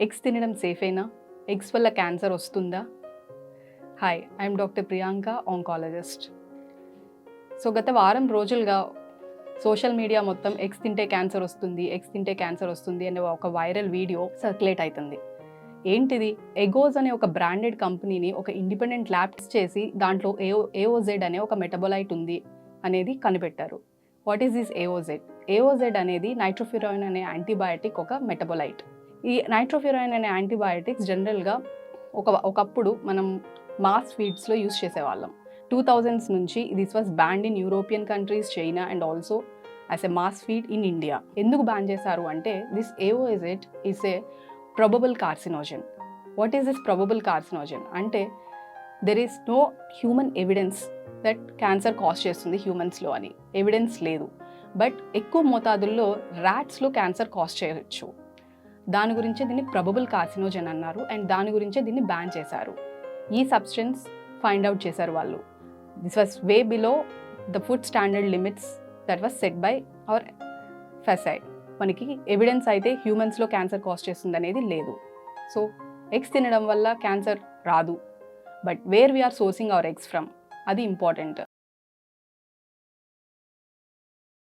Eggs తినడం సేఫేనా? Eggs వల్ల cancer వస్తుందా? Hi, I'm doctor Priyanka, oncologist. So గత వారం రోజులుగా సోషల్ మీడియా మొత్తం ఎగ్స్ తింటే క్యాన్సర్ వస్తుంది, ఎగ్స్ తింటే క్యాన్సర్ వస్తుంది అనే ఒక వైరల్ వీడియో సర్క్యులేట్ అవుతుంది. ఏంటిది? ఎగోజ్ అనే ఒక బ్రాండెడ్ కంపెనీని ఒక ఇండిపెండెంట్ ల్యాబ్స్ చేసి దాంట్లో ఏఓజెడ్ అనే ఒక మెటబొలైట్ ఉంది అనేది కనిపెట్టారు. What is this AOZ? AOZ అనేది నైట్రోఫ్యురాన్ అనే యాంటీబయాటిక్ ఒక మెటబొలైట్. ఈ నైట్రోఫ్యురాన్ అనే యాంటీబయాటిక్స్ జనరల్గా ఒకప్పుడు మనం మాస్ ఫీడ్స్లో యూస్ చేసేవాళ్ళం. 2000s నుంచి this was banned in European countries, China and also as a mass feed in India. ఎందుకు బ్యాన్ చేశారు అంటే this AOZ is a probable carcinogen. What is this probable carcinogen? అంటే there is no human evidence that cancer cause చేస్తుంది హ్యూమన్స్లో అని evidence లేదు. But ఎక్కువ మోతాదుల్లో ర్యాట్స్లో cancer cause చేయవచ్చు. దాని గురించే దీన్ని probable carcinogen అన్నారు అండ్ దాని గురించే దీన్ని బ్యాన్ చేశారు. ఈ సబ్స్టెన్స్ ఫైండ్ అవుట్ చేశారు వాళ్ళు. This was way below the food standard limits that was set by our FSSAI. మనకి ఎవిడెన్స్ అయితే హ్యూమన్స్లో క్యాన్సర్ కాజ్ చేస్తుంది అనేది లేదు. సో ఎగ్స్ తినడం వల్ల క్యాన్సర్ రాదు, but where we are sourcing our eggs from అది ఇంపార్టెంట్.